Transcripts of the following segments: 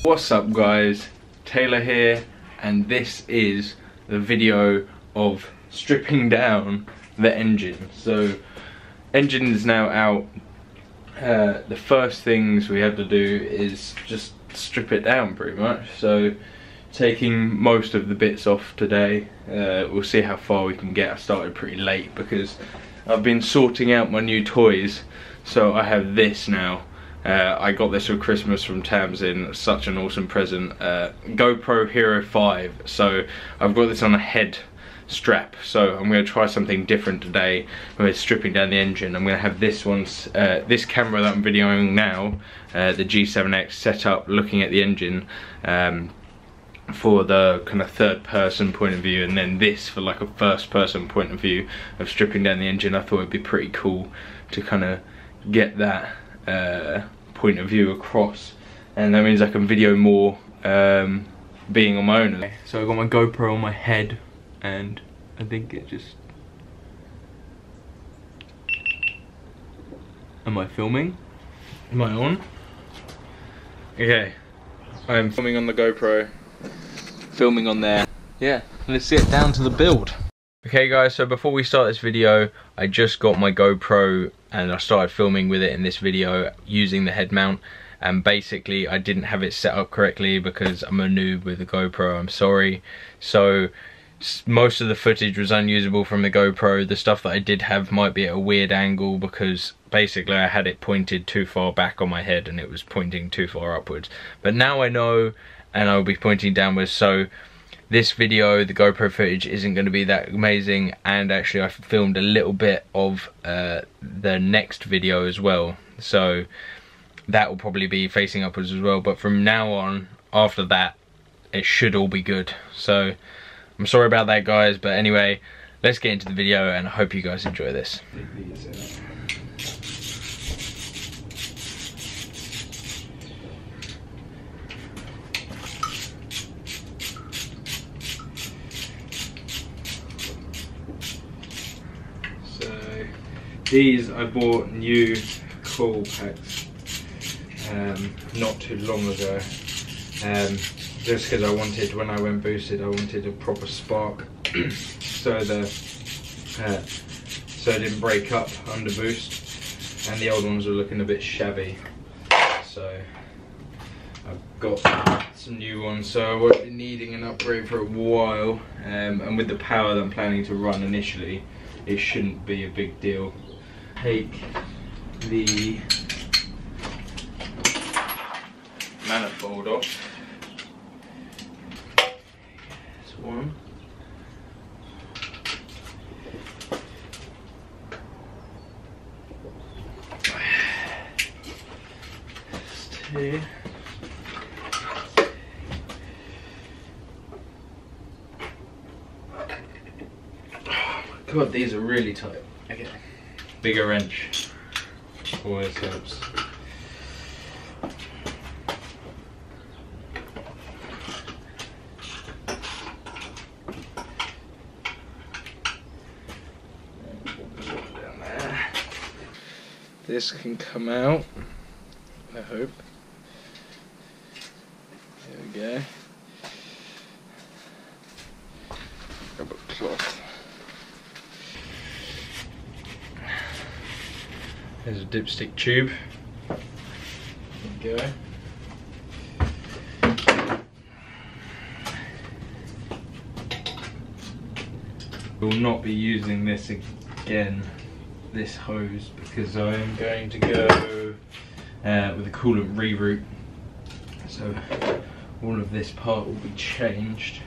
What's up guys, Taylor here, and this is the video of stripping down the engine. So engine is now out. The first things we have to do is just strip it down pretty much. So taking most of the bits off today. We'll see how far we can get. I started pretty late because I've been sorting out my new toys. So I have this now. I got this for Christmas from Tamsin. Such an awesome present. GoPro Hero 5. So I've got this on a head strap. So I'm going to try something different today. We're stripping down the engine. I'm going to have this this camera that I'm videoing now, the G7X, set up looking at the engine for the kind of third person point of view, and then this for like a first person point of view of stripping down the engine. I thought it'd be pretty cool to kind of get that point of view across, and that means I can video more being on my own. So I got my GoPro on my head, and I think it just... Am I filming? Am I on? Okay, I'm filming on the GoPro, filming on there. Yeah, let's get down to the build. Okay guys, so before we start this video, I just got my GoPro and I started filming with it in this video using the head mount, and basically I didn't have it set up correctly because I'm a noob with the GoPro, I'm sorry. So most of the footage was unusable from the GoPro. The stuff that I did have might be at a weird angle because basically I had it pointed too far back on my head and it was pointing too far upwards. But now I know, and I'll be pointing downwards, so this video, the GoPro footage, isn't going to be that amazing, and actually I filmed a little bit of the next video as well, so that will probably be facing upwards as well. But from now on, after that, it should all be good. So I'm sorry about that guys, but anyway, let's get into the video and I hope you guys enjoy this. These I bought new coil packs not too long ago, just because I wanted, when I went boosted, I wanted a proper spark so it didn't break up under boost, and the old ones were looking a bit shabby, so I've got some new ones. So I won't be needing an upgrade for a while, and with the power that I'm planning to run initially, it shouldn't be a big deal. Take the manifold off. That's one. That's two. Oh my god, these are really tight. Okay. Bigger wrench always helps. Down there. This can come out, I hope. There we go. Grab a cloth. There's a dipstick tube. There we go. We'll not be using this again, this hose, because I am going to go with a coolant reroute. So all of this part will be changed.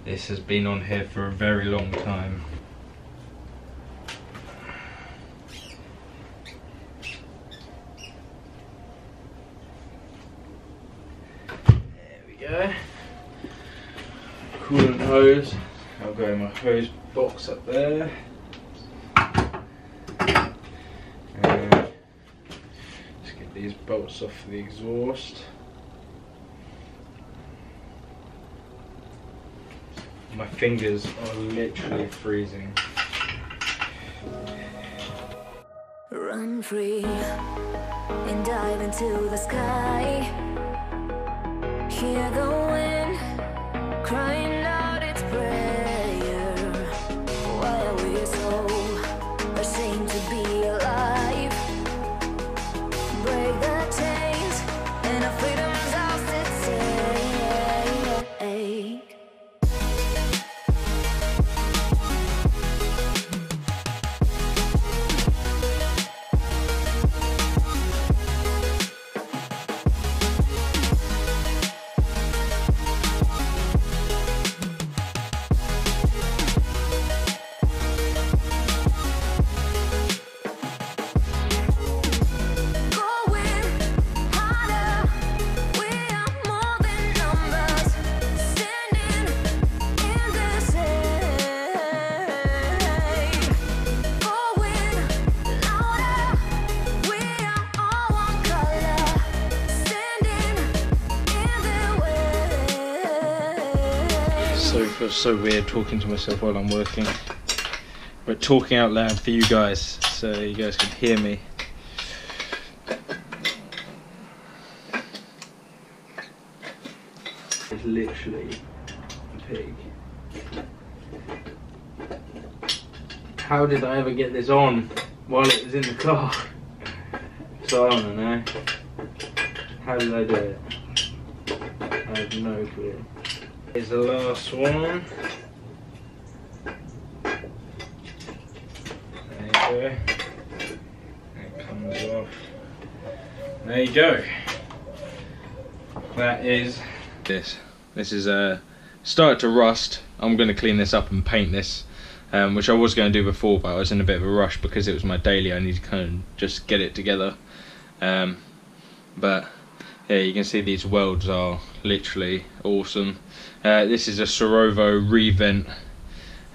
This has been on here for a very long time. There we go. Coolant hose. I'll go in my hose box up there. Let's get these bolts off the exhaust. My fingers are literally freezing. Run free and dive into the sky. Hear the wind crying out its prayer. Why are we so ashamed to be alive? Break the chains and our freedom's ours to take. So it feels so weird talking to myself while I'm working, but talking out loud for you guys so you guys can hear me. It's literally a pig. How did I ever get this on while it was in the car? So I don't know. How did I do it? I have no clue. Here's the last one. There you go. It comes off. There you go. That is this. This is started to rust. I'm going to clean this up and paint this, which I was going to do before, but I was in a bit of a rush because it was my daily. I need to kind of just get it together. But yeah, you can see these welds are literally awesome. This is a Sorovo revent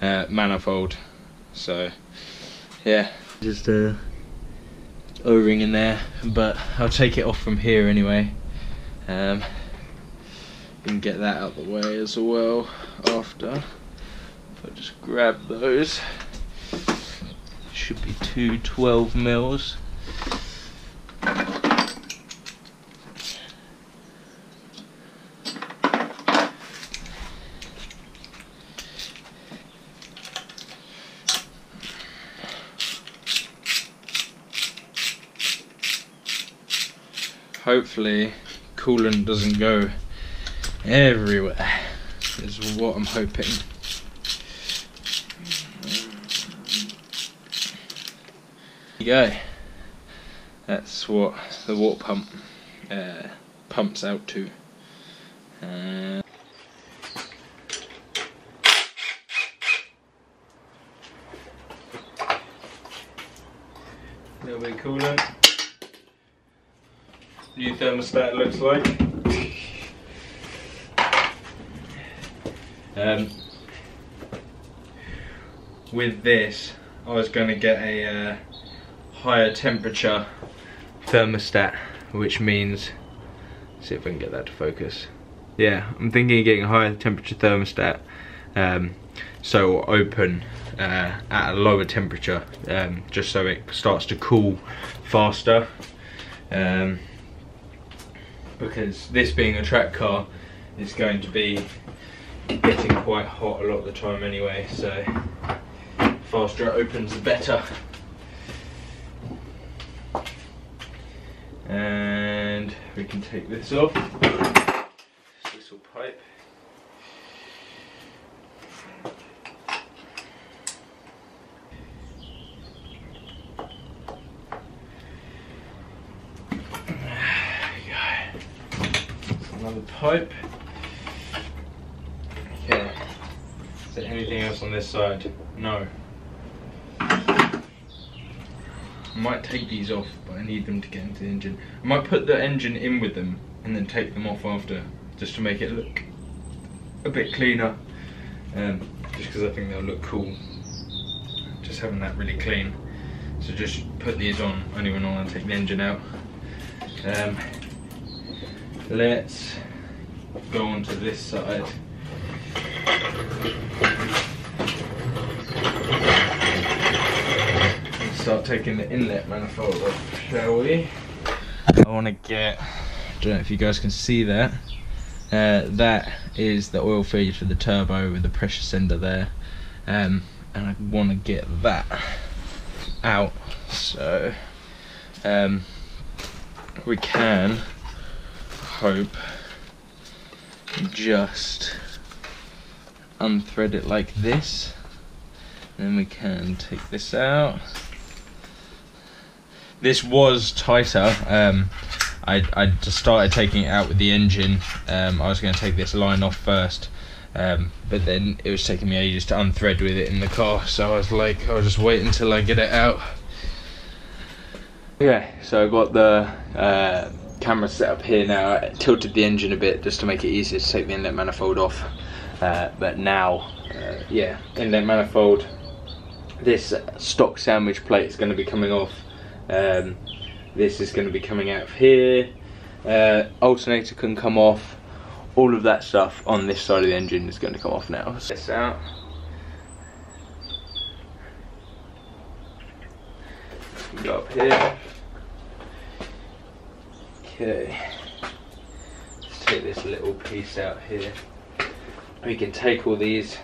manifold, so yeah, just a O-ring in there, but I'll take it off from here anyway. You can get that out the way as well after. If I just grab those, should be two 12 mils. Hopefully coolant doesn't go everywhere, is what I'm hoping. There you go. That's what the water pump pumps out to. A little bit of coolant. New thermostat looks like. With this, I was going to get a higher temperature thermostat, which means, see if I can get that to focus. Yeah, I'm thinking of getting a higher temperature thermostat, so it will open at a lower temperature, just so it starts to cool faster. Because this being a track car, it's going to be getting quite hot a lot of the time anyway, so the faster it opens the better. And we can take this off, this little pipe. Another pipe. Okay. Is there anything else on this side? No. I might take these off, but I need them to get into the engine. I might put the engine in with them and then take them off after, just to make it look a bit cleaner. Just because I think they'll look cool, just having that really clean. So just put these on only when I want to take the engine out. Let's go on to this side. And start taking the inlet manifold off, shall we? I want to get, I don't know if you guys can see that. That is the oil feed for the turbo with the pressure sender there, and I want to get that out, so we can hope just unthread it like this, then we can take this out. This was tighter. I just started taking it out with the engine. I was going to take this line off first, but then it was taking me ages to unthread with it in the car, so I was like, I'll just wait until I get it out. Yeah, so I got the camera set up here now. I tilted the engine a bit just to make it easier to take the inlet manifold off, but now, yeah, inlet manifold. This stock sandwich plate is going to be coming off. This is going to be coming out of here. Alternator can come off. All of that stuff on this side of the engine is going to come off now. Let's get this out. Go up here. Okay. Let's take this little piece out here. We can take all these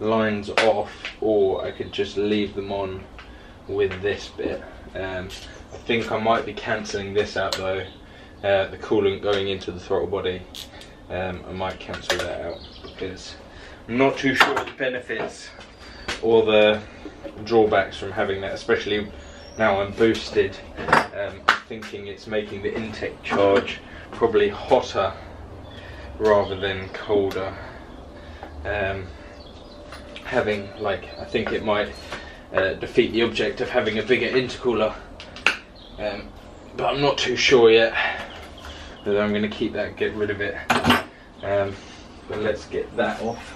lines off, or I could just leave them on with this bit. I think I might be cancelling this out though, the coolant going into the throttle body. I might cancel that out because I'm not too sure of the benefits or the drawbacks from having that, especially now I'm boosted. I'm thinking it's making the intake charge probably hotter rather than colder. Having, like, I think it might defeat the object of having a bigger intercooler, but I'm not too sure yet whether I'm going to keep that, get rid of it, but let's get that off.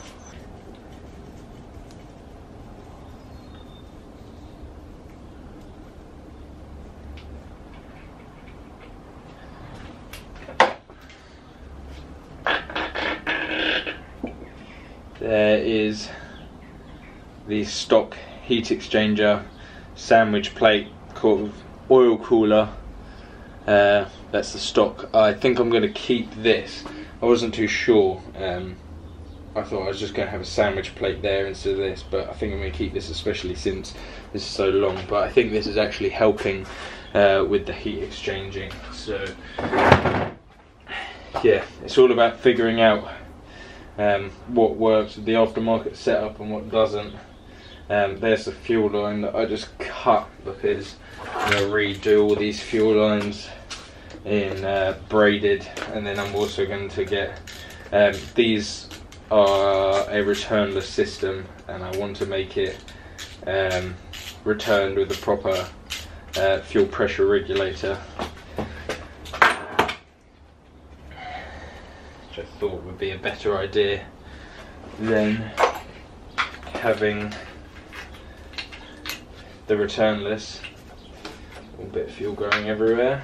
There is the stock heat exchanger sandwich plate called oil cooler. That's the stock. I think I'm going to keep this. I wasn't too sure. I thought I was just going to have a sandwich plate there instead of this, but I think I'm going to keep this, especially since this is so long. But I think this is actually helping with the heat exchanging. So yeah, it's all about figuring out what works with the aftermarket setup and what doesn't. There's the fuel line that I just cut because I'm going to redo all these fuel lines in braided, and then I'm also going to get these are a returnless system, and I want to make it returned with a proper fuel pressure regulator, which I thought would be a better idea than having the returnless. A little bit of fuel going everywhere.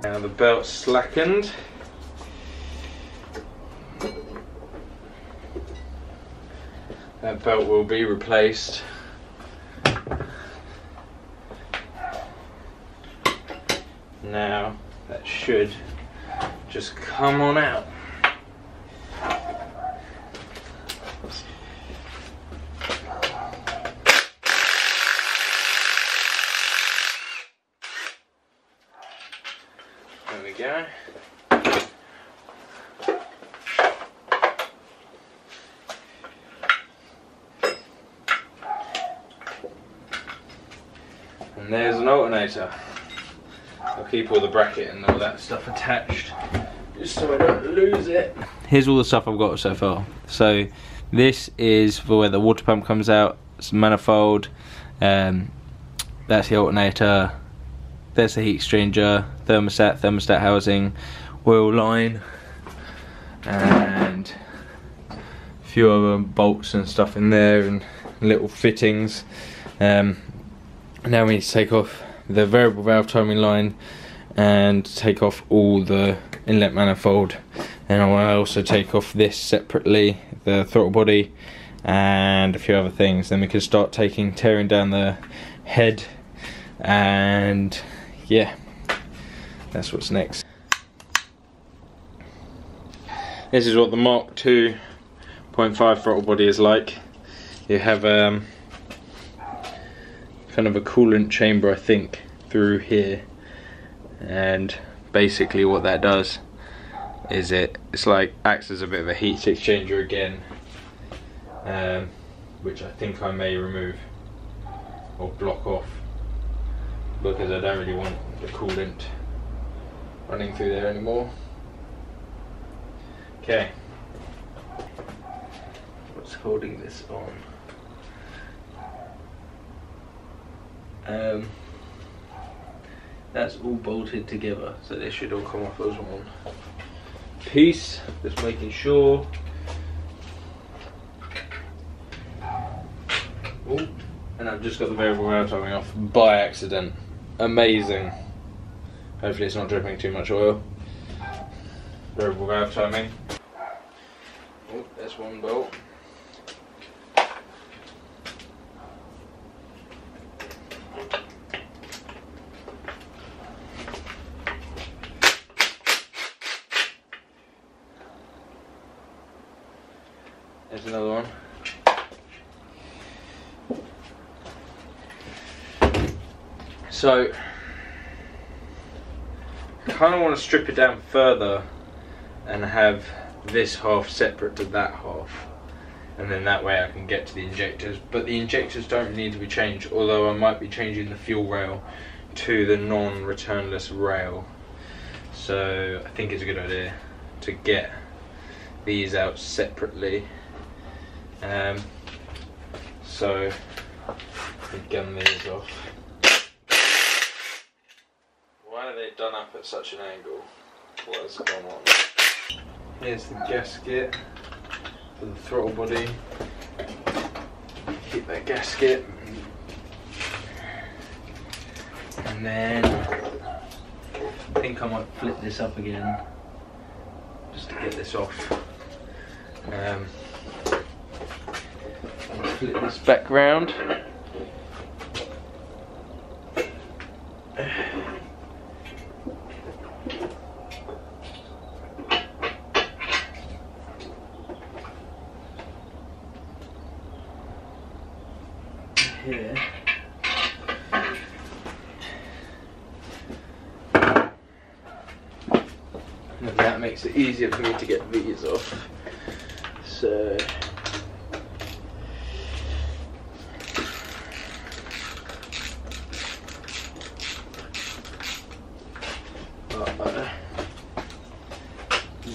Now the belt's slackened. That belt will be replaced. Now that should just come on out. There we go. And there's an alternator. I'll keep all the bracket and all that stuff attached, just so I don't lose it. Here's all the stuff I've got so far. So this is for where the water pump comes out. It's a manifold. That's the alternator. There's the heat exchanger, thermostat housing, oil line, and a few other bolts and stuff in there and little fittings. Now we need to take off the variable valve timing line and take off all the inlet manifold, and I want to also take off this separately, the throttle body and a few other things. Then we can start tearing down the head, and yeah, that's what's next. This is what the Mark 2.5 throttle body is like. You have kind of a coolant chamber, I think, through here, and basically what that does is it's like acts as a bit of a heat exchanger again, which I think I may remove or block off, because I don't really want the coolant running through there anymore. Okay, what's holding this on? That's all bolted together, so this should all come off as one piece. Just making sure. Oh, and I've just got the variable valve timing off by accident. Amazing. Hopefully it's not dripping too much oil. Variable valve timing. Oh, there's one bolt. There's another one. So, I kind of want to strip it down further and have this half separate to that half, and then that way I can get to the injectors. But the injectors don't need to be changed, although I might be changing the fuel rail to the non-returnless rail. So I think it's a good idea to get these out separately. So we gun these off. Why are they done up at such an angle? What has gone on? Here's the gasket for the throttle body. Keep that gasket. And then I think I might flip this up again just to get this off. Flip this back round. Here. And that makes it easier for me to get these off. So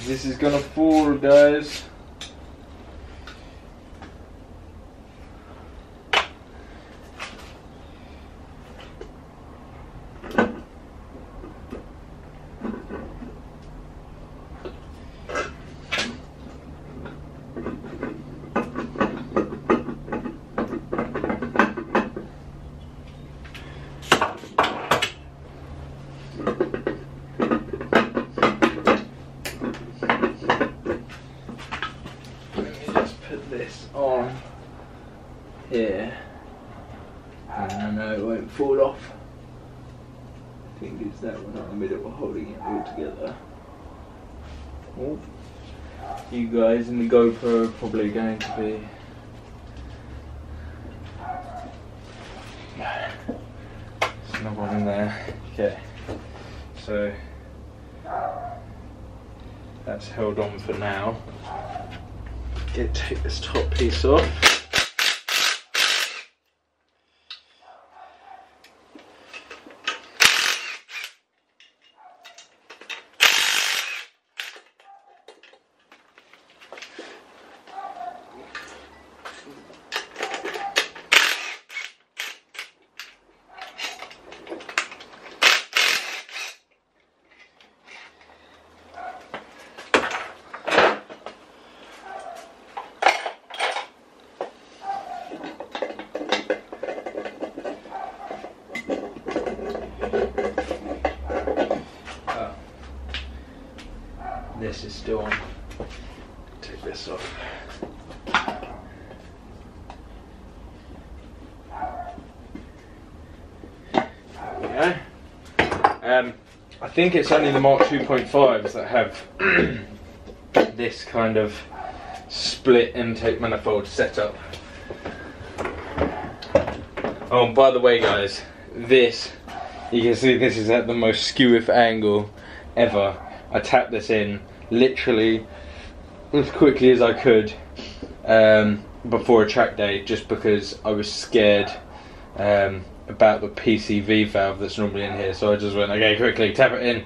this is gonna fall, guys. This on here, and I know it won't fall off. I think it's that one in the middle holding it all together. Oh, you guys in the GoPro are probably going to be there's another one in there. Okay, so that's held on for now. Take this top piece off. still on. Take this off. There we go. I think it's only the Mark 2.5s that have this kind of split intake manifold setup. Oh, by the way guys, this, you can see this is at the most skew-if angle ever. I tapped this in literally as quickly as I could before a track day, just because I was scared about the PCV valve that's normally in here. So I just went, okay, quickly tap it in,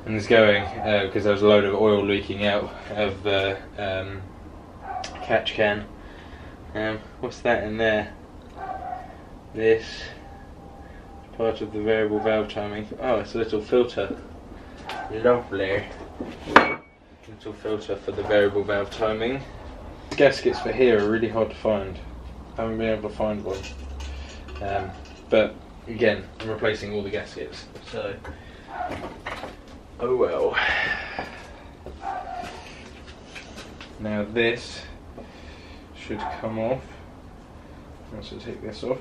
and it's going, because there was a load of oil leaking out of the catch can. What's that in there? This part of the variable valve timing. Oh, it's a little filter. Lovely. Little filter for the variable valve timing. Gaskets for here are really hard to find. I haven't been able to find one. But again, I'm replacing all the gaskets, so oh well. Now this should come off. Let's just take this off.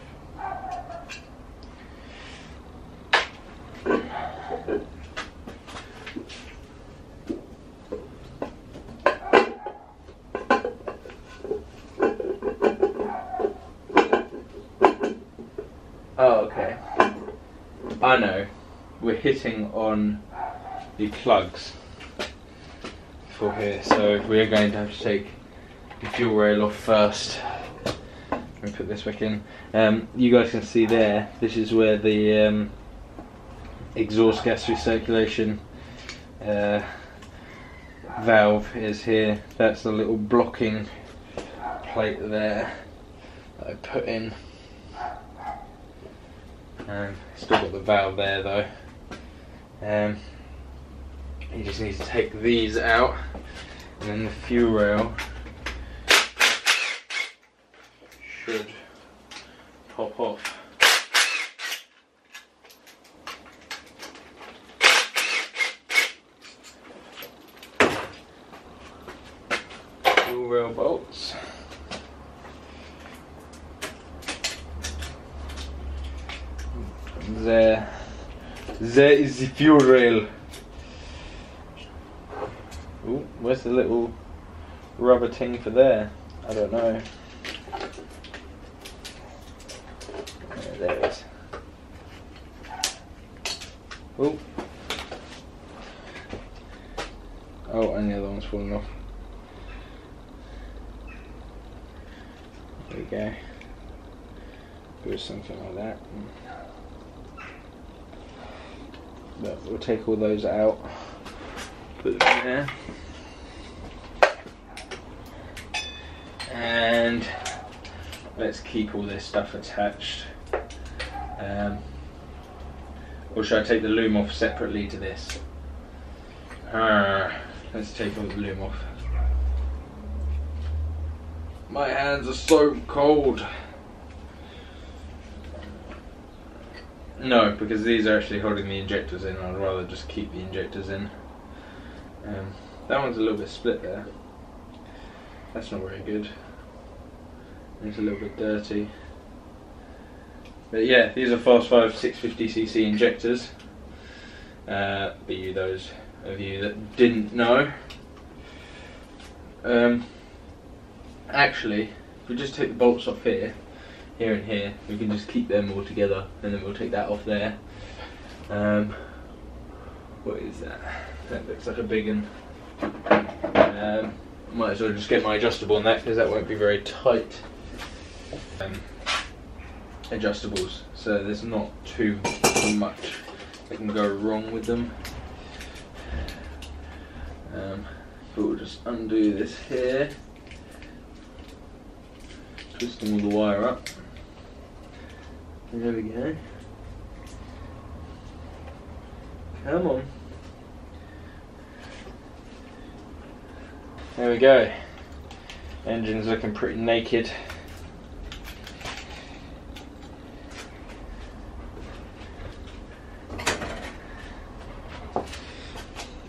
Oh, okay. I know. We're hitting on the plugs for here, so we're going to have to take the fuel rail off first. Let me put this back in. You guys can see there, this is where the exhaust gas recirculation valve is here. That's the little blocking plate there that I put in. Still got the valve there though. You just need to take these out, and then the fuel rail should pop off. Fuel rail bolts. There is the fuel rail. Ooh, where's the little rubber thing for there? I don't know. There it is. Ooh. Oh, and the other one's falling off. There we go. Do something like that. But we'll take all those out, put them in there, and let's keep all this stuff attached. Or should I take the loom off separately to this? Let's take all the loom off. My hands are so cold. No, because these are actually holding the injectors in. I'd rather just keep the injectors in. That one's a little bit split there. That's not very good. It's a little bit dirty. But yeah, these are Fast 5 650cc injectors. Be you those of you that didn't know. Actually, if we just take the bolts off here, here and here, we can just keep them all together, and then we'll take that off there. What is that? That looks like a big one. Might as well just get my adjustable on that, because that won't be very tight. Adjustables, so there's not too much that can go wrong with them. But we'll just undo this here, twisting all the wire up. There we go. Come on. There we go. Engine's looking pretty naked.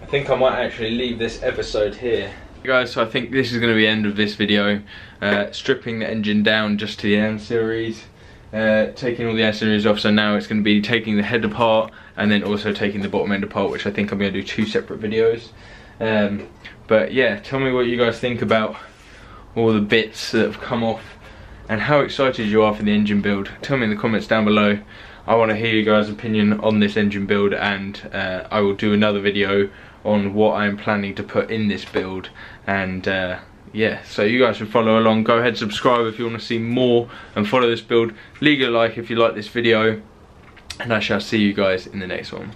I think I might actually leave this episode here. Guys, so I think this is going to be the end of this video. Stripping the engine down just to the ancillaries, taking all the ancillaries off, so now it's going to be taking the head apart and then also taking the bottom end apart, which I think I'm going to do 2 separate videos. But yeah, tell me what you guys think about all the bits that have come off and how excited you are for the engine build. Tell me in the comments down below. I want to hear you guys' opinion on this engine build, and I will do another video on what I'm planning to put in this build. And yeah, so you guys should follow along. Go ahead, subscribe if you want to see more, and follow this build. Leave a like if you like this video, and I shall see you guys in the next one.